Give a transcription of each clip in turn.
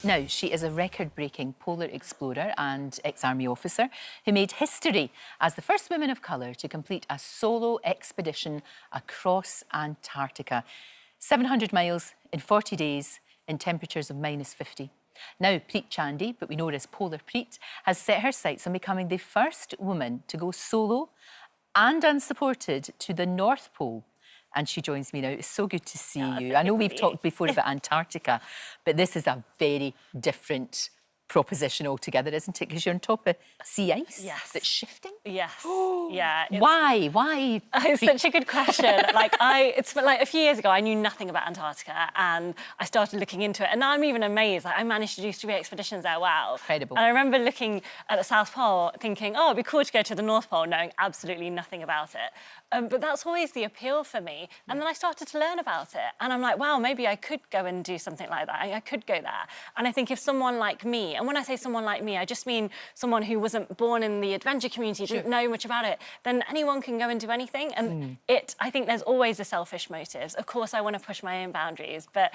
Now, she is a record-breaking polar explorer and ex-army officer who made history as the first woman of colour to complete a solo expedition across Antarctica. 700 miles in 40 days in temperatures of -50. Now, Preet Chandi, but we know her as Polar Preet, has set her sights on becoming the first woman to go solo and unsupported to the North Pole. And she joins me now. It's so good to see you. I know we've talked before about Antarctica, but this is a very different proposition altogether, isn't it? Because you're on top of sea ice. Yes. That's shifting. Yes. Yeah. Why? Why? It's such a good question. It's like a few years ago, I knew nothing about Antarctica, and I started looking into it. And now I'm even amazed. Like, I managed to do 3 expeditions there. Wow. Incredible. And I remember looking at the South Pole, thinking, oh, it'd be cool to go to the North Pole, knowing absolutely nothing about it. But that's always the appeal for me. And then I started to learn about it. And I'm like, wow, maybe I could go and do something like that. I could go there. And I think if someone like me, and when I say someone like me, I just mean someone who wasn't born in the adventure community, didn't know much about it, then anyone can go and do anything. And I think there's always a selfish motives. Of course, I want to push my own boundaries, but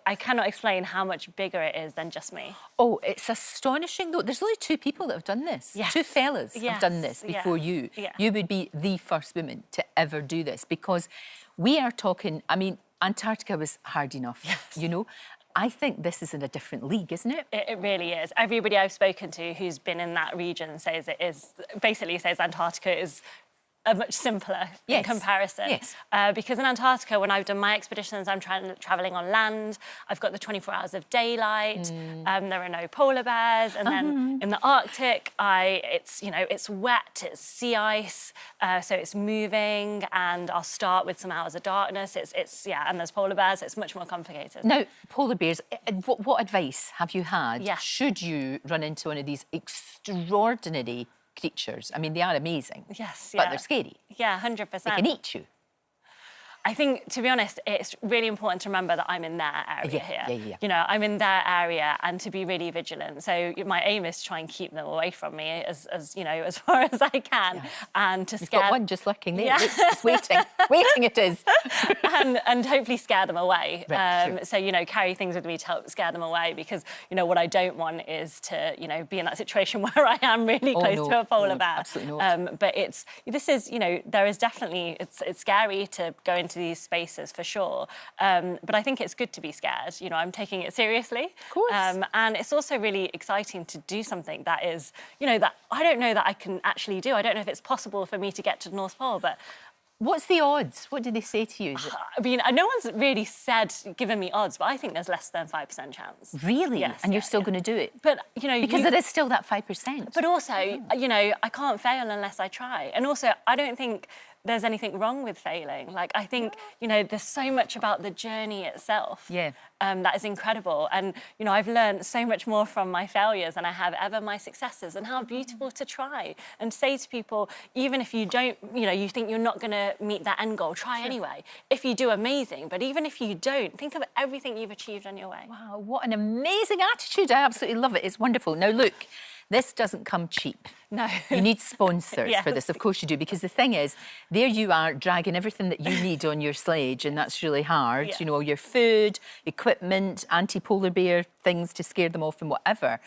I cannot explain how much bigger it is than just me. Oh, it's astonishing, though. There's only 2 people that have done this. Yes. 2 fellas have done this before you. Yeah. You would be the first woman to ever do this, because we are talking, I mean, Antarctica was hard enough, you know. I think this is in a different league, isn't it? It really is. Everybody I've spoken to who's been in that region says it is, basically says Antarctica is much simpler in comparison. Yes. Because in Antarctica, when I've done my expeditions, I'm travelling on land. I've got the 24 hours of daylight. There are no polar bears. And then in the Arctic, it's wet, it's sea ice, so it's moving. And I'll start with some hours of darkness. And there's polar bears. It's much more complicated. Now, polar bears, what advice have you had? Yes. Should you run into one of these extraordinary creatures? I mean, they are amazing. Yes, but they're scary. Yeah, 100%. They can eat you. I think, to be honest, it's really important to remember that I'm in their area here. Yeah. You know, I'm in their area, and to be really vigilant. So my aim is to try and keep them away from me as far as I can, and to scare. You've got one just lurking there, just waiting. Waiting it is. and hopefully scare them away. Right, So, you know, carry things with me to help scare them away, because, you know, what I don't want is to, you know, be in that situation where I am really close to a polar bear. Absolutely not. But there is definitely, it's scary to go into these spaces for sure, but I think it's good to be scared. You know, I'm taking it seriously. Of course. And it's also really exciting to do something that is, you know, that I don't know that I can actually do. I don't know if it's possible for me to get to the North Pole, but what's the odds? What did they say to you? I mean, no one's really given me odds, but I think there's less than 5% chance. Really? Yes, and you're still going to do it? But, you know... Because there is still that 5%. But also, you know, I can't fail unless I try. And also, I don't think there's anything wrong with failing. Like, I think, you know, there's so much about the journey itself that is incredible. And, you know, I've learned so much more from my failures than I have ever my successes, and how beautiful to try and say to people, even if you don't, you know, you think you're not going to meet that end goal, try anyway. If you do, amazing. But even if you don't, think of everything you've achieved on your way. Wow, what an amazing attitude. I absolutely love it. It's wonderful. Now, look, this doesn't come cheap. No. You need sponsors for this, of course you do, because the thing is, there you are dragging everything that you need on your sledge, and that's really hard. You know, all your food, equipment, anti-polar bear things to scare them off and whatever.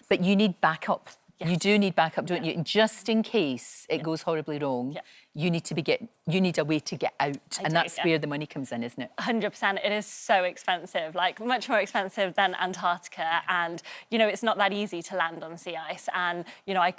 But you need backup. You do need backup, don't you? Just in case it goes horribly wrong, you need a way to get out, and that's where the money comes in, isn't it? 100%. It is so expensive, like much more expensive than Antarctica, and you know, it's not that easy to land on sea ice, and you know, I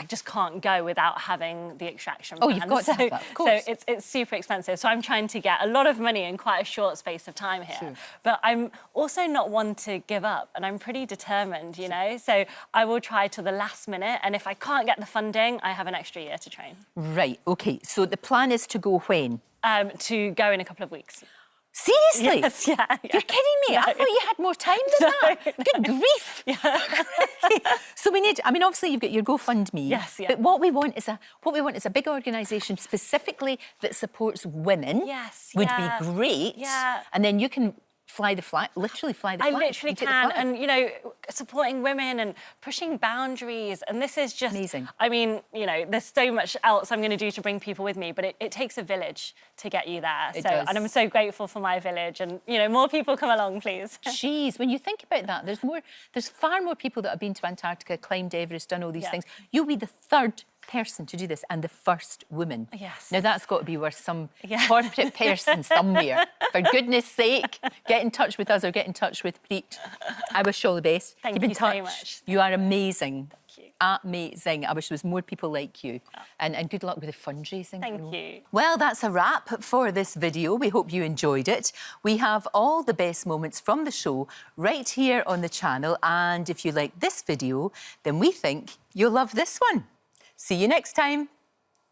just can't go without having the extraction plan. Oh, you've got to have that, of course. So it's super expensive. So I'm trying to get a lot of money in quite a short space of time here. But I'm also not one to give up, and I'm pretty determined, you know. So I will try till the last minute, and if I can't get the funding, I have an extra year to train. Right. Okay. So the plan is to go when? To go in a couple of weeks. Seriously? Yes, yeah. You're kidding me? No. I thought you had more time than that. Good grief. So we need, I mean, obviously you've got your GoFundMe. Yes, But what we want is a big organisation specifically that supports women. Yes, would be great. And then you can fly the flag, literally fly the flag. I literally and take the can, flag. and you know, supporting women and pushing boundaries, and this is just amazing. I mean, you know, there's so much else I'm going to do to bring people with me, but it takes a village to get you there. It does. And I'm so grateful for my village, and you know, more people come along, please. Jeez, when you think about that, there's far more people that have been to Antarctica, climbed Everest, done all these things. You'll be the third person to do this and the first woman. Yes. Now that's got to be worth some corporate person somewhere. For goodness sake, get in touch with us or get in touch with Preet. I wish you all the best. Thank Keep in you touch. so much. You are amazing. Thank you. Amazing. I wish there was more people like you. And good luck with the fundraising. Thank you. Well, that's a wrap for this video. We hope you enjoyed it. We have all the best moments from the show right here on the channel. And if you like this video, then we think you'll love this one. See you next time.